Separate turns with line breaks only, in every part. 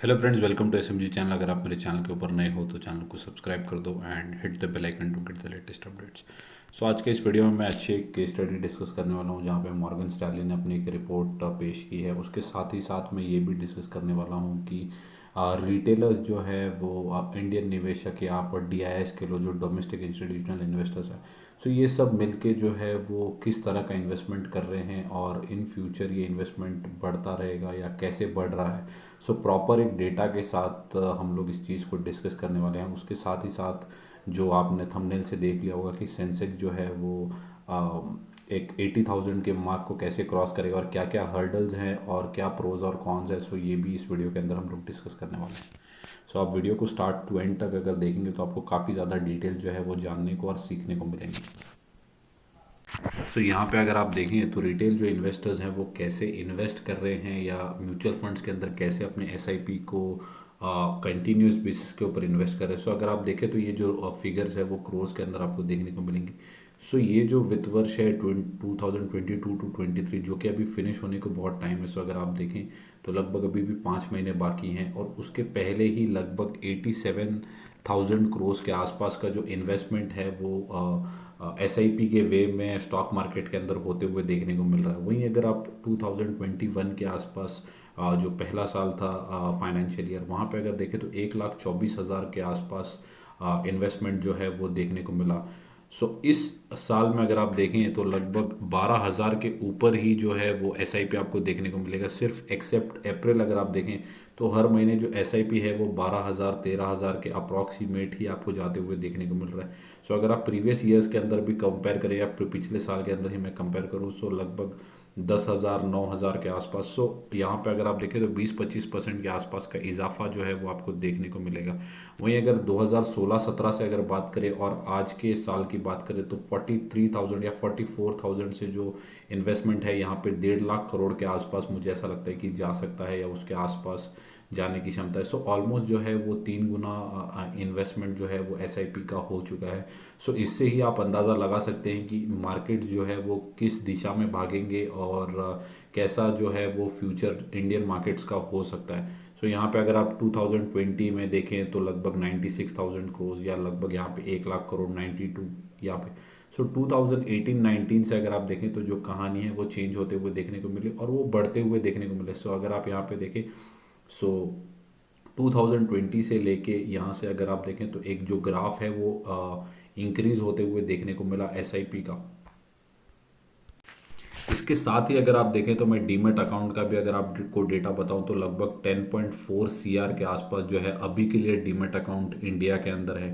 Hello friends, welcome to SMG channel. अगर आप मेरे चैनल के ऊपर नए हो तो चैनल को सब्सक्राइब कर दो and hit the bell icon to get the latest updates. So आज के इस वीडियो में मैं अच्छी एक केस स्टडी डिस्कस करने वाला हूँ जहाँ पे मॉर्गन स्टैनली ने अपनी एक रिपोर्ट पेश की है। उसके साथ ही साथ मैं ये भी डिस्कस करने वाला हूँ कि रिटेलर्स जो है वो इंडियन निवेशक या आप डीआईएस के लो जो डोमेस्टिक इंस्टीट्यूशनल इन्वेस्टर्स हैं, सो ये सब मिलके जो है वो किस तरह का इन्वेस्टमेंट कर रहे हैं और इन फ्यूचर ये इन्वेस्टमेंट बढ़ता रहेगा या कैसे बढ़ रहा है। सो प्रॉपर एक डेटा के साथ हम लोग इस चीज़ को डिस्कस करने वाले हैं। उसके साथ ही साथ जो आपने थंबनेल से देख लिया होगा कि सेंसेक्स जो है वो एक 80,000 के मार्क को कैसे क्रॉस करेगा और क्या क्या हर्डल्स हैं और क्या प्रोज और कॉन्स है, सो ये भी इस वीडियो के अंदर हम लोग डिस्कस करने वाले हैं। सो आप वीडियो को स्टार्ट टू एंड तक अगर देखेंगे तो आपको काफ़ी ज़्यादा डिटेल जो है वो जानने को और सीखने को मिलेंगी। यहाँ पे अगर आप देखें तो रिटेल जो इन्वेस्टर्स हैं वो कैसे इन्वेस्ट कर रहे हैं या म्यूचुअल फंड्स के अंदर कैसे अपने एसआईपी को कंटिन्यूस बेसिस के ऊपर इन्वेस्ट कर रहे हैं। अगर आप देखें तो ये जो फिगर्स है वो क्रोज के अंदर आपको देखने को मिलेंगी। ये जो वित्त वर्ष है 2022 टू 23 जो कि अभी फिनिश होने को बहुत टाइम है। अगर आप देखें तो लगभग अभी भी 5 महीने बाकी हैं और उसके पहले ही लगभग 87,000 करोड़ के आसपास का जो इन्वेस्टमेंट है वो एसआईपी के वे में स्टॉक मार्केट के अंदर होते हुए देखने को मिल रहा है। वहीं अगर आप 2021 के आसपास जो पहला साल था फाइनेंशियल ईयर, वहाँ पे अगर देखें तो 1,24,000 के आसपास इन्वेस्टमेंट जो है वो देखने को मिला। इस साल में अगर आप देखें तो लगभग 12,000 के ऊपर ही जो है वो एसआईपी आपको देखने को मिलेगा। सिर्फ एक्सेप्ट अप्रैल अगर आप देखें तो हर महीने जो एसआईपी है वो 12,000 13,000 के अप्रॉक्सीमेट ही आपको जाते हुए देखने को मिल रहा है। अगर आप प्रीवियस ईयर्स के अंदर भी कंपेयर करें या पिछले साल के अंदर ही मैं कंपेयर करूँ, लगभग 10,000 9,000 के आसपास। यहाँ पे अगर आप देखें तो 20-25% के आसपास का इजाफा जो है वो आपको देखने को मिलेगा। वहीं अगर 2016-17 से अगर बात करें और आज के साल की बात करें तो 43,000 या 44,000 से जो इन्वेस्टमेंट है यहाँ पे 1.5 लाख करोड़ के आसपास मुझे ऐसा लगता है कि जा सकता है या उसके आसपास जाने की क्षमता है। ऑलमोस्ट जो है वो 3 गुना इन्वेस्टमेंट जो है वो एसआईपी का हो चुका है। इससे ही आप अंदाज़ा लगा सकते हैं कि मार्केट जो है वो किस दिशा में भागेंगे और कैसा जो है वो फ्यूचर इंडियन मार्केट्स का हो सकता है। यहाँ पे अगर आप 2020 में देखें तो लगभग 96,000 करोड़ या लगभग यहाँ पे 1 लाख करोड़ 92 यहाँ पे। 2018-19 से अगर आप देखें तो जो कहानी है वो चेंज होते हुए देखने को मिली और वो बढ़ते हुए देखने को मिले। अगर आप यहाँ पे देखें, सो 2020 से लेके यहाँ से अगर आप देखें तो एक जो ग्राफ है वो इंक्रीज होते हुए देखने को मिला एसआईपी का। इसके साथ ही अगर आप देखें तो मैं डीमेट अकाउंट का भी अगर आपको डेटा बताऊं तो लगभग 10.4 सीआर के आसपास जो है अभी के लिए डीमेट अकाउंट इंडिया के अंदर है।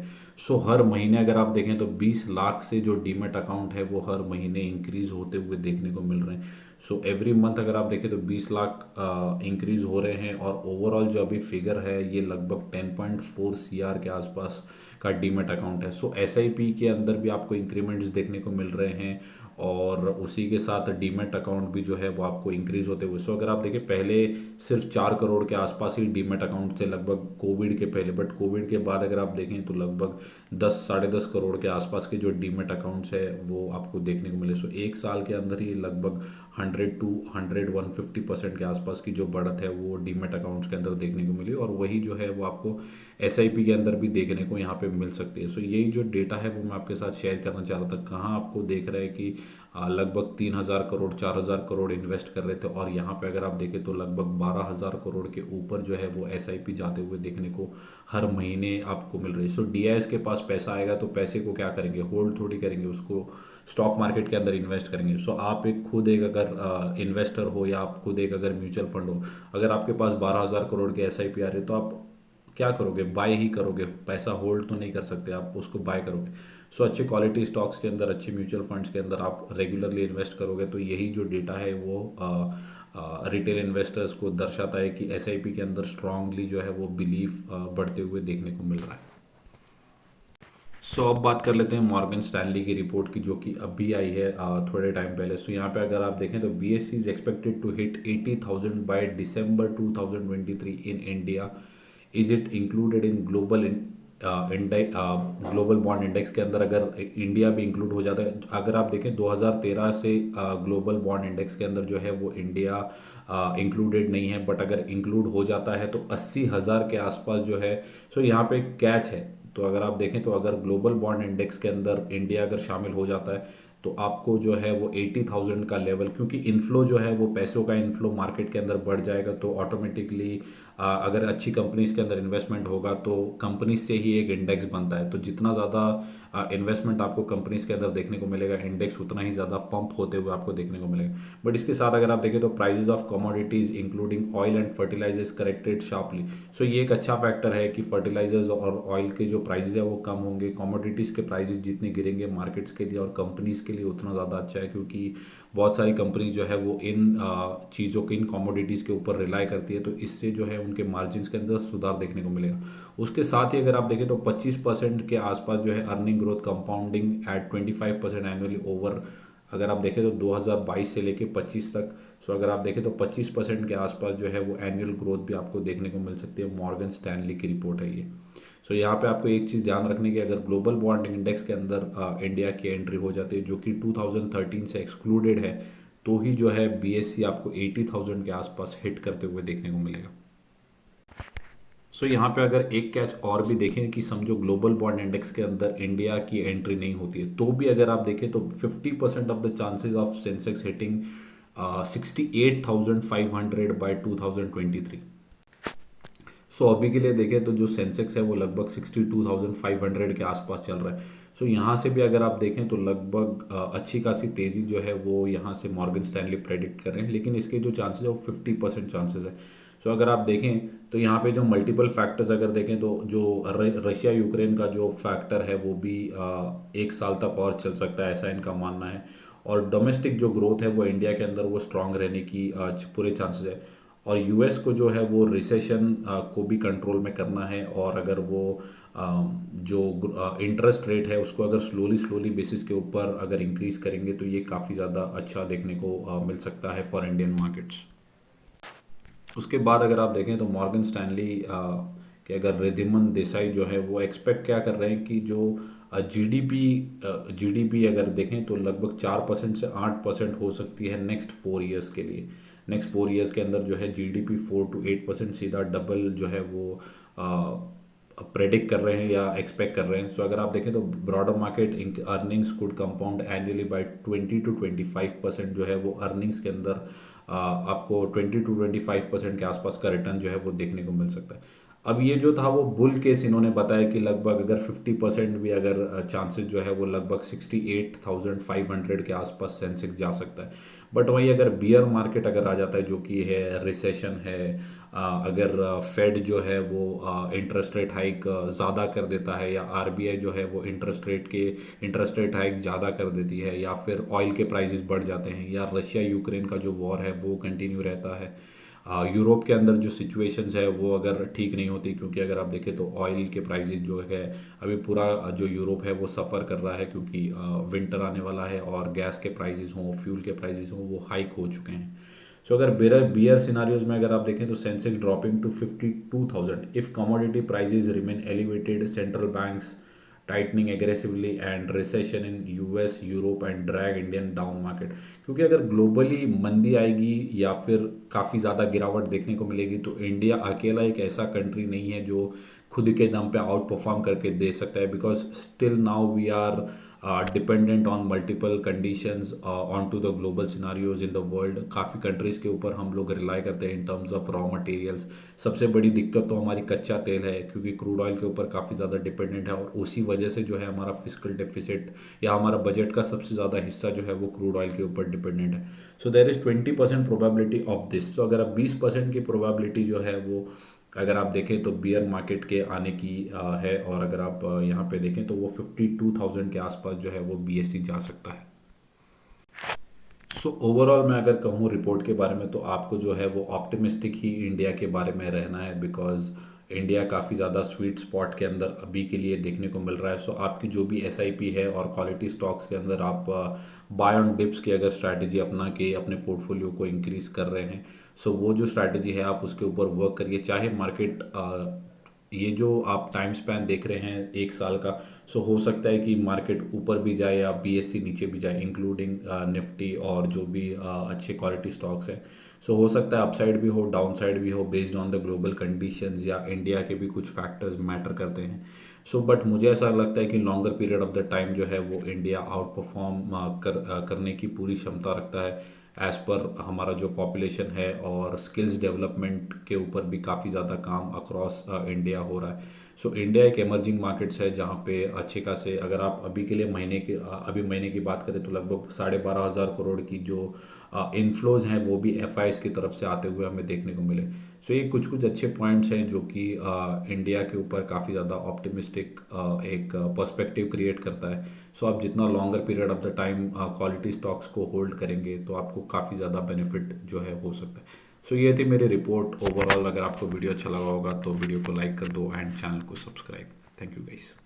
हर महीने अगर आप देखें तो 20 लाख से जो डीमेट अकाउंट है वो हर महीने इंक्रीज होते हुए देखने को मिल रहे हैं। एवरी मंथ अगर आप देखें तो 20 लाख इंक्रीज हो रहे हैं और ओवरऑल जो अभी फिगर है ये लगभग 10.4 सीआर के आसपास का डीमेट अकाउंट है। एसआईपी के अंदर भी आपको इंक्रीमेंट्स देखने को मिल रहे हैं और उसी के साथ डीमेट अकाउंट भी जो है वो आपको इंक्रीज होते हुए। अगर आप देखें पहले सिर्फ 4 करोड़ के आसपास ही डीमेट अकाउंट थे लगभग कोविड के पहले, बट कोविड के बाद अगर आप देखें तो लगभग 10 साढ़े 10 करोड़ के आसपास के जो डीमेट अकाउंट्स है वो आपको देखने को मिले। एक साल के अंदर ही लगभग 100 to 150% के आसपास की जो बढ़त है वो डीमेट अकाउंट्स के अंदर देखने को मिली और वही जो है वो आपको एसआईपी के अंदर भी देखने को यहाँ पे मिल सकती है। यही जो डेटा है वो मैं आपके साथ शेयर करना चाह रहा था। कहाँ आपको देख रहा है कि लगभग 3,000 करोड़ 4,000 करोड़ इन्वेस्ट कर रहे थे और यहाँ पे अगर आप देखें तो लगभग 12,000 करोड़ के ऊपर जो है वो एसआईपी जाते हुए देखने को हर महीने आपको मिल रही है। डीआईएस के पास पैसा आएगा तो पैसे को क्या करेंगे, होल्ड थोड़ी करेंगे, उसको स्टॉक मार्केट के अंदर इन्वेस्ट करेंगे। आप एक खुद एक अगर इन्वेस्टर हो या आप खुद एक अगर म्यूचुअल फंड हो, अगर आपके पास 12,000 करोड़ के एसआईपी आ रही है तो आप क्या करोगे, बाय ही करोगे, पैसा होल्ड तो नहीं कर सकते, आप उसको बाय करोगे। अच्छे क्वालिटी स्टॉक्स के अंदर अच्छे म्यूचुअल फंड्स के अंदर आप रेगुलरली इन्वेस्ट करोगे। तो यही जो डेटा है वो रिटेल इन्वेस्टर्स को दर्शाता है कि एसआईपी के अंदर स्ट्रांगली जो है वो बिलीफ बढ़ते हुए देखने को मिल रहा है। अब बात कर लेते हैं मॉर्गन स्टैनली की रिपोर्ट की जो कि अभी आई है थोड़े टाइम पहले। यहाँ पे अगर आप देखें तो BSC is expected to hit 80,000 by December 2023 in India. Is it included in global global bond index के अंदर अगर इंडिया भी इंक्लूड हो जाता है, अगर आप देखें 2013 से ग्लोबल बॉन्ड इंडेक्स के अंदर जो है वो इंडिया इंक्लूडेड नहीं है, बट अगर इंक्लूड हो जाता है तो 80,000 के आसपास जो है। सो यहाँ पे एक कैच है। तो अगर आप देखें तो अगर ग्लोबल बॉन्ड इंडेक्स के अंदर इंडिया अगर शामिल हो जाता है तो आपको जो है वो 80,000 का लेवल, क्योंकि इन्फ्लो जो है वो पैसों का इन्फ्लो मार्केट के अंदर बढ़ जाएगा, तो ऑटोमेटिकली अगर अच्छी कंपनीज के अंदर इन्वेस्टमेंट होगा तो कंपनीज से ही एक इंडेक्स बनता है। तो जितना ज़्यादा इन्वेस्टमेंट आपको कंपनीज के अंदर देखने को मिलेगा, इंडेक्स उतना ही ज़्यादा पंप होते हुए आपको देखने को मिलेगा। बट इसके साथ अगर आप देखें तो prices of commodities including oil and fertilizers corrected sharply. So ये एक अच्छा फैक्टर है कि फर्टिलाइजर्स और ऑयल के जो प्राइजेज है वो कम होंगे, कमोडिटीज़ के प्राइजेज जितने गिरेंगे मार्केट्स के लिए और कंपनीज के लिए उतना ज़्यादा अच्छा है, क्योंकि बहुत सारी कंपनी जो है वो इन चीज़ों के, इन कमोडिटीज़ के ऊपर रिलाई करती है, तो इससे जो है उनके मार्जिन के अंदर सुधार देखने को मिलेगा। उसके साथ ही अगर आप देखें तो 25% के आसपास जो है earning growth compounding at 25% annually over, अगर आप देखें तो 2022 से लेके 25 तक। सो अगर आप देखें तो 25% के आसपास जो है वो एनुअल ग्रोथ भी आपको देखने को मिल सकती है। मॉर्गन स्टैनली की रिपोर्ट है ये। सो यहाँ पे आपको एक चीज़ ध्यान रखने की, अगर ग्लोबल बॉन्ड इंडेक्स के अंदर इंडिया की एंट्री हो जाती है जो कि 2013 से एक्सक्लूडेड है, तो ही जो है बीएससी आपको 80,000 के आसपास हिट करते हुए देखने को मिलेगा। सो यहाँ पे अगर एक कैच और भी देखें कि समझो ग्लोबल बॉन्ड इंडेक्स के अंदर इंडिया की एंट्री नहीं होती है, तो भी अगर आप देखें तो 50% of the chances of Sensex hitting 68,500 by 2023। So अभी के लिए देखें तो जो सेंसेक्स है वो लगभग 62,500 के आसपास चल रहा है। सो यहाँ से भी अगर आप देखें तो लगभग अच्छी खासी तेज़ी जो है वो यहाँ से मॉर्गन स्टैनली प्रेडिक्ट कर रहे हैं, लेकिन इसके जो चांसेस है वो 50% चांसेस है। सो अगर आप देखें तो यहाँ पे जो मल्टीपल फैक्टर्स अगर देखें तो जो रशिया यूक्रेन का जो फैक्टर है वो भी एक साल तक और चल सकता है, ऐसा इनका मानना है। और डोमेस्टिक जो ग्रोथ है वो इंडिया के अंदर वो स्ट्रांग रहने की पूरे चांसेस है। और यूएस को जो है वो रिसेशन को भी कंट्रोल में करना है, और अगर वो जो इंटरेस्ट रेट है उसको अगर स्लोली स्लोली बेसिस के ऊपर अगर इंक्रीज करेंगे तो ये काफ़ी ज़्यादा अच्छा देखने को मिल सकता है फॉर इंडियन मार्केट्स। उसके बाद अगर आप देखें तो मॉर्गन स्टैनली के अगर रिद्धिमन देसाई जो है वो एक्सपेक्ट क्या कर रहे हैं कि जो जीडीपी अगर देखें तो लगभग 4% से 8% हो सकती है नेक्स्ट 4 ईयर्स के लिए। नेक्स्ट 4 ईयर्स के अंदर जो है जीडीपी 4 to 8% सीधा डबल जो है वो प्रेडिक्ट कर रहे हैं या एक्सपेक्ट कर रहे हैं। सो अगर आप देखें तो broader market earnings could compound annually by 20 to 25% जो है वो अर्निंग्स के अंदर आपको 20 to 25% के आसपास का रिटर्न जो है वो देखने को मिल सकता है। अब ये जो था वो बुल केस इन्होंने बताया कि लगभग अगर 50% भी अगर चांसेस जो है वो लगभग 68,500 के आसपास सेंसेक्स जा सकता है। बट वहीं अगर बियर मार्केट अगर आ जाता है जो कि है रिसेशन है, अगर फेड जो है वो इंटरेस्ट रेट हाइक ज़्यादा कर देता है, या आरबीआई जो है वो इंटरेस्ट रेट हाइक ज़्यादा कर देती है, या फिर ऑयल के प्राइसेस बढ़ जाते हैं, या रशिया यूक्रेन का जो वॉर है वो कंटिन्यू रहता है, यूरोप के अंदर जो सिचुएशंस है वो अगर ठीक नहीं होती, क्योंकि अगर आप देखें तो ऑयल के प्राइसेस जो है अभी पूरा जो यूरोप है वो सफ़र कर रहा है, क्योंकि विंटर आने वाला है और गैस के प्राइसेस हों, फ्यूल के प्राइसेस हों, वो हाइक हो चुके हैं। सो अगर बियर सिनारियोज में अगर आप देखें तो Sensex dropping to 52,000 if commodity prices remain elevated, central banks tightening aggressively and recession in US, Europe and drag Indian down market. क्योंकि अगर ग्लोबली मंदी आएगी या फिर काफ़ी ज़्यादा गिरावट देखने को मिलेगी तो इंडिया अकेला एक ऐसा कंट्री नहीं है जो खुद के दम पे आउट परफॉर्म करके दे सकता है, because still now we are dependent on multiple conditions on to the global scenarios in the world. काफ़ी कंट्रीज़ के ऊपर हम लोग रिलाई करते हैं in terms of raw materials. सबसे बड़ी दिक्कत तो हमारी कच्चा तेल है, क्योंकि क्रूड ऑयल के ऊपर काफ़ी ज़्यादा डिपेंडेंट है, और उसी वजह से जो है हमारा फिजिकल डेफिसिट या हमारा बजट का सबसे ज़्यादा हिस्सा जो है वो क्रूड ऑयल के ऊपर डिपेंडेंट है। So there is 20% probability of this. So अगर आप 20% की प्रोबेबिलिटी जो है वो अगर आप देखें तो बियर मार्केट के आने की है, और अगर आप यहाँ पे देखें तो वो 52,000 के आसपास जो है वो बीएससी जा सकता है। सो ओवरऑल मैं अगर कहूँ रिपोर्ट के बारे में तो आपको जो है वो ऑप्टिमिस्टिक ही इंडिया के बारे में रहना है, बिकॉज इंडिया काफ़ी ज़्यादा स्वीट स्पॉट के अंदर अभी के लिए देखने को मिल रहा है। सो आपकी जो भी एसआईपी है और क्वालिटी स्टॉक्स के अंदर आप बाय ऑन डिप्स की अगर स्ट्रैटेजी अपना के अपने पोर्टफोलियो को इंक्रीज कर रहे हैं, सो वो जो स्ट्रैटेजी है आप उसके ऊपर वर्क करिए, चाहे मार्केट ये जो आप टाइम स्पैन देख रहे हैं एक साल का, सो हो सकता है कि मार्केट ऊपर भी जाए या बीएससी नीचे भी जाए, इंक्लूडिंग निफ्टी और जो भी अच्छे क्वालिटी स्टॉक्स हैं। सो हो सकता है अपसाइड भी हो, डाउन साइड भी हो, based on the global conditions या इंडिया के भी कुछ फैक्टर्स मैटर करते हैं। सो बट मुझे ऐसा लगता है कि longer period of the time जो है वो इंडिया आउट परफॉर्म करने की पूरी क्षमता रखता है, एज़ पर हमारा जो पॉपुलेशन है और स्किल्स डेवलपमेंट के ऊपर भी काफ़ी ज़्यादा काम अक्रॉस इंडिया हो रहा है। सो इंडिया एक एमर्जिंग मार्केट्स है जहाँ पे अच्छे खासे, अगर आप अभी के लिए अभी महीने की बात करें तो लगभग 12,500 करोड़ की जो इनफ्लोज हैं वो भी एफआईज की तरफ से आते हुए हमें देखने को मिले। सो ये कुछ कुछ अच्छे पॉइंट्स हैं जो कि इंडिया के ऊपर काफ़ी ज़्यादा ऑप्टिमिस्टिक एक पर्सपेक्टिव क्रिएट करता है। सो आप जितना longer period of the time quality stocks को होल्ड करेंगे तो आपको काफ़ी ज़्यादा बेनिफिट जो है हो सकता है। सो ये थी मेरी रिपोर्ट ओवरऑल। अगर आपको वीडियो अच्छा लगा होगा तो वीडियो को लाइक कर दो एंड चैनल को सब्सक्राइब। Thank you guys.